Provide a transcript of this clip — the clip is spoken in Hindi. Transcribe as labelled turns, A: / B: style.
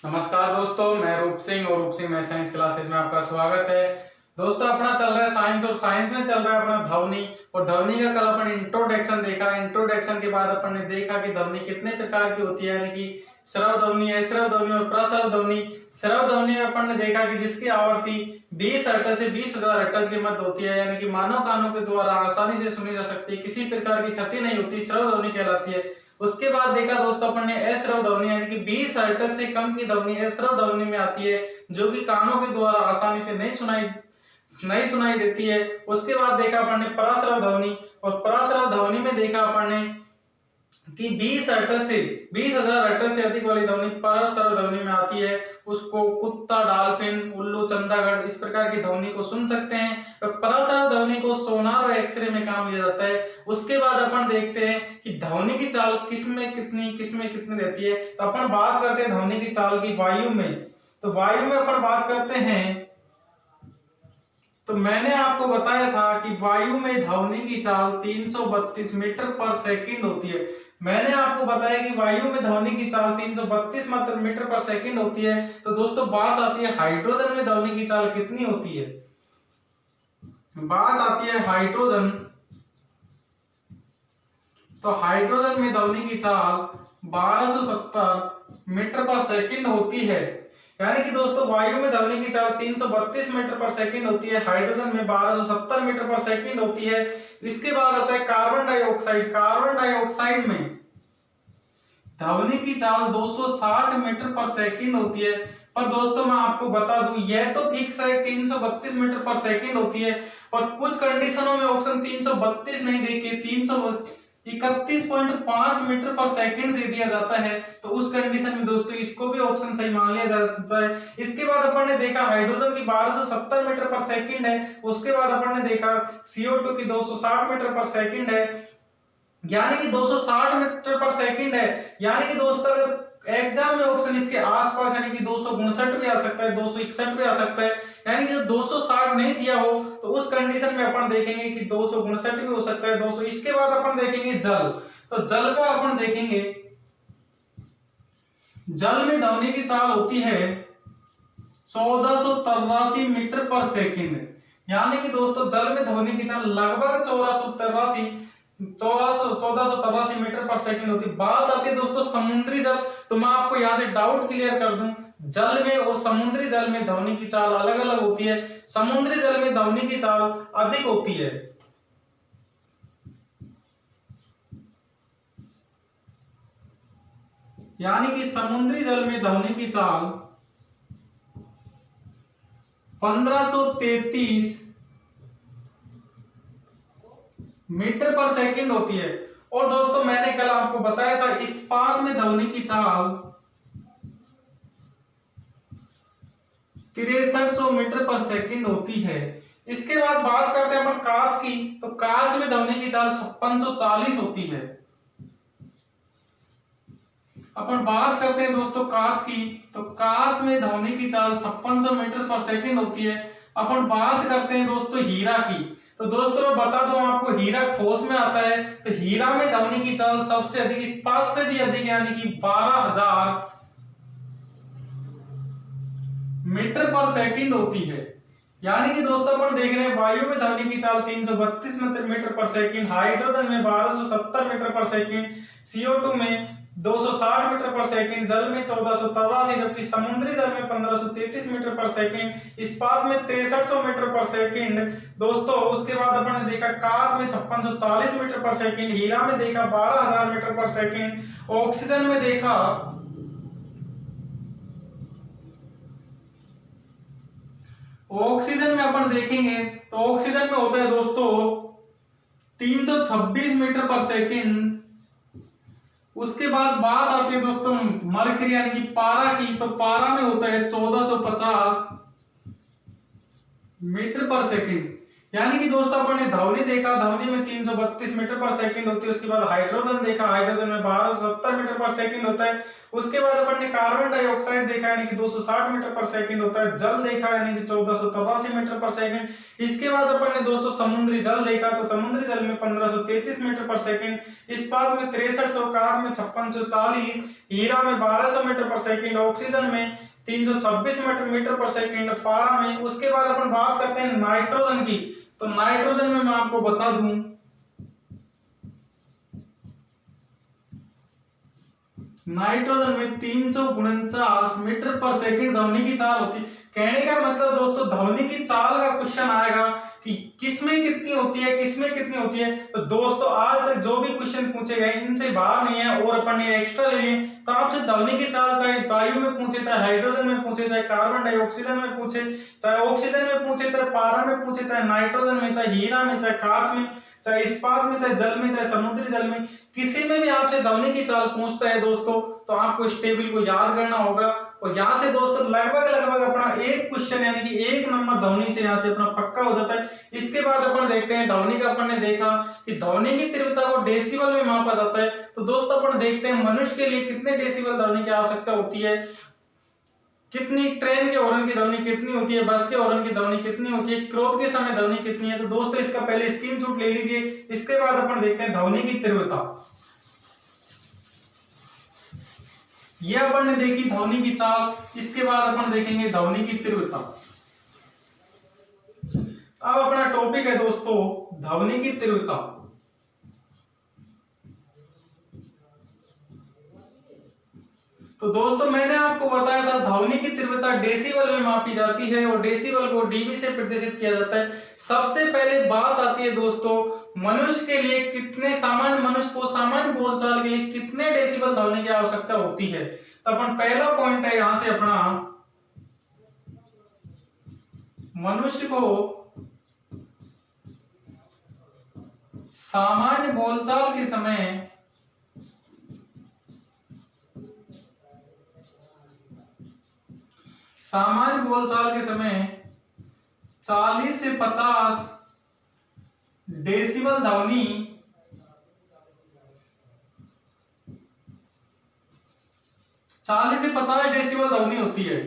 A: नमस्कार दोस्तों, मैं रूप सिंह और रूप सिंह में साइंस क्लासेस में आपका स्वागत है। दोस्तों अपना चल रहा है साइंस और साइंस में चल रहा है अपना ध्वनि। और ध्वनि का कल अपन इंट्रोडक्शन देखा। इंट्रोडक्शन के बाद अपन ने देखा कि ध्वनि कितने प्रकार की होती है, यानी कि श्रव्य ध्वनि, अश्रव्य ध्वनि और प्रश्रव्य ध्वनि। श्रव्य ध्वनि में अपन ने देखा कि जिसकी आवृत्ति 20 हर्ट्ज से 20,000 हर्ट्ज के मध्य होती है, यानी कि मानव कानों के द्वारा आसानी से सुनी जा सकती है, किसी प्रकार की क्षति नहीं होती, श्रव्य ध्वनि कहलाती है। उसके बाद देखा दोस्तों अपन ने अश्रव्य ध्वनि, यानी कि 20 हर्ट्ज से कम की ध्वनि अश्रव्य ध्वनि में आती है, जो कि कानों के द्वारा आसानी से नहीं सुनाई देती है। उसके बाद देखा अपन ने प्रश्रव्य ध्वनि, और प्रश्रव्य ध्वनि में देखा अपन ने कि 20 हर्ट्ज से 20,000 हर्ट्ज से अधिक वाली ध्वनि प्रश्रव्य ध्वनि में आती है। उसको कुत्ता, डॉल्फिन, उल्लू, चंदागढ़ इस प्रकार की ध्वनि को सुन सकते हैं। तो प्रश्रव्य ध्वनि को सोनार और एक्सरे में काम लिया जाता है। उसके बाद अपन देखते हैं कि ध्वनि की चाल किसमें कितनी रहती है। तो अपन बात करते हैं ध्वनि की चाल की वायु में। तो वायु में अपन बात करते हैं, तो मैंने आपको बताया था कि वायु में ध्वनि की चाल 332 मीटर पर सेकंड होती है। मैंने आपको बताया कि वायु में ध्वनि की चाल 332 मीटर पर सेकंड होती है। तो दोस्तों बात आती है हाइड्रोजन में ध्वनि की चाल कितनी होती है। बात आती है हाइड्रोजन। तो हाइड्रोजन में ध्वनि की चाल 1270 मीटर पर सेकंड होती है। यानी कि दोस्तों वायु में ध्वनि की चाल 332 मीटर पर सेकंड होती है, हाइड्रोजन में 1270 मीटर पर सेकंड होती है। इसके बाद आता है कार्बन डाइऑक्साइड। कार्बन डाइऑक्साइड में ध्वनि की चाल 260 मीटर पर सेकंड होती है। पर दोस्तों मैं आपको बता दूं, यह तो फिक्स है 332 मीटर पर सेकंड होती है, और कुछ कंडीशनों में ऑप्शन 332 नहीं देके 331.5 मीटर पर सेकंड दे दिया जाता है। तो उस कंडीशन में दोस्तों इसको भी ऑप्शन सही मान लिया जाता है। इसके बाद अपन ने देखा हाइड्रोजन की 1270 मीटर पर सेकंड है। उसके बाद अपन ने देखा CO2 की 260 मीटर पर सेकंड है, यानी कि 260 मीटर पर सेकंड है। यानी कि दोस्तों अगर एग्जाम में ऑप्शन इसके आसपास, यानी कि 259 भी आ सकता है, 261 भी आ सकता है, यानी कि 260 नहीं दिया हो तो उस कंडीशन में अपन देखेंगे कि 259 भी हो सकता है, 200। इसके बाद अपन देखेंगे जल। तो जल का अपन देखेंगे, जल में ध्वनि की चाल होती है 1483 मीटर पर सेकंड। यानी कि दोस्तों जल में ध्वनि की चाल लगभग 1483 मीटर पर सेकंड होती है। बात आती है दोस्तों समुद्री जल। तो मैं आपको यहाँ से डाउट क्लियर कर दूं, जल में और समुद्री जल में ध्वनि की चाल अलग अलग होती है। समुद्री जल में ध्वनि की चाल अधिक होती है। यानी कि समुद्री जल में ध्वनि की चाल 1533 मीटर पर सेकंड होती है। और दोस्तों मैंने कल आपको बताया था इस्पात में ध्वनि की चाल 6300 मीटर पर सेकंड होती है। इसके बाद बात करते हैं अपन कांच की। तो कांच में ध्वनि की चाल 5640 होती है। अपन बात करते हैं दोस्तों कांच की। तो कांच में ध्वनि की चाल 5600 मीटर पर सेकंड होती है। अपन बात करते हैं दोस्तों हीरा की। तो दोस्तों मैं बता दूं आपको, हीरा ठोस में आता है। तो हीरा में ध्वनि की चाल सबसे अधिक, इस्पात से भी अधिक, यानी कि 12,000 मीटर पर सेकंड होती है। यानी कि दोस्तों अपन देख रहे हैं वायु में ध्वनि की चाल 332 मीटर पर सेकंड, हाइड्रोजन में 1270 मीटर पर सेकंड, CO2 में 260 मीटर पर सेकंड, जल में 1483, जबकि समुद्री जल में 1533 मीटर पर सेकंड, इस्पात में 6300 मीटर पर सेकंड। दोस्तों उसके बाद अपन ने देखा कांच में 5640 मीटर पर सेकंड, हीरा में देखा 12,000 मीटर पर सेकंड, ऑक्सीजन में देखा ऑक्सीजन में अपन देखेंगे तो ऑक्सीजन में होता है दोस्तों 326 मीटर पर सेकंड। उसके बाद बात आती है दोस्तों मरकरी यानी कि पारा की। तो पारा में होता है 1450 मीटर पर सेकंड। यानी कि दोस्तों अपन ने ध्वनि देखा, ध्वनि में 332 मीटर पर सेकंड होती है। उसके बाद हाइड्रोजन देखा, हाइड्रोजन में 1270 मीटर पर सेकंड होता है। उसके बाद अपन ने कार्बन डाइऑक्साइड देखा यानी कि 260 मीटर पर सेकंड होता है। जल देखा यानी कि 1483 मीटर पर सेकंड। इसके बाद अपन ने दोस्तों समुद्री जल देखा, तो समुद्री जल में 1533 मीटर पर सेकंड, इस्पात में 6300, कांच में 5640, हीरा में 1200 मीटर पर सेकंड, ऑक्सीजन में 326 मीटर पर सेकंड, पारा में। उसके बाद अपन बात करते हैं नाइट्रोजन की, तो नाइट्रोजन में मैं आपको बता दूं नाइट्रोजन में 349 मीटर पर सेकंड ध्वनि की चाल होती है। कहने का मतलब दोस्तों ध्वनि की चाल का क्वेश्चन आएगा कि किसमें कितनी होती है, किसमें कितनी होती है। तो दोस्तों आज तक जो भी क्वेश्चन पूछे गए इनसे बाहर नहीं है और अपन ने एक्स्ट्रा ले लिए। तो आपसे ध्वनि की चाल चाहे वायु में पूछे, चाहे हाइड्रोजन में पूछे, चाहे कार्बन डाइऑक्सीजन में पूछे, चाहे ऑक्सीजन में पूछे, चाहे पारा में पूछे, चाहे नाइट्रोजन में, चाहे हीरा में, चाहे कांच में, चाहे इस्पात में, चाहे जल में, चाहे समुद्री जल में, किसी में भी आपसे ध्वनि की चाल पूछता है दोस्तों, तो आपको इस टेबल को याद करना होगा। और यहाँ से दोस्तों लगभग अपना एक क्वेश्चन यानी कि 1 नंबर ध्वनि से यहाँ से अपना पक्का हो जाता है। इसके बाद अपन देखते हैं ध्वनि का, अपन ने देखा कि ध्वनि की तीव्रता को डेसिबल में मापा जाता है। तो दोस्तों अपन देखते हैं मनुष्य के लिए कितने डेसिबल ध्वनि की आवश्यकता होती है, कितनी ट्रेन के हॉर्न की ध्वनि कितनी होती है, बस के हॉर्न की ध्वनि कितनी होती है, क्रोध के समय ध्वनि कितनी है। तो दोस्तों इसका पहले स्क्रीनशॉट ले लीजिए। इसके बाद अपन देखते हैं ध्वनि की तीव्रता। ये अपन ने देखी ध्वनि की चाल, इसके बाद अपन देखेंगे ध्वनि की तीव्रता। अब अपना टॉपिक है दोस्तों ध्वनि की तीव्रता। तो दोस्तों मैंने आपको बताया था ध्वनि की तीव्रता डेसिबल में मापी जाती है और डेसिबल को डीबी से प्रदर्शित किया जाता है। सबसे पहले बात आती है दोस्तों मनुष्य के लिए कितने, सामान्य मनुष्य को सामान्य बोलचाल के लिए कितने डेसिबल ध्वनि की आवश्यकता होती है। तो अपन पहला पॉइंट है यहां से अपना, मनुष्य को सामान्य बोलचाल के समय सामान्य बोलचाल के समय 40 से 50 डेसिबल ध्वनि 40 से 50 डेसिबल ध्वनि होती है।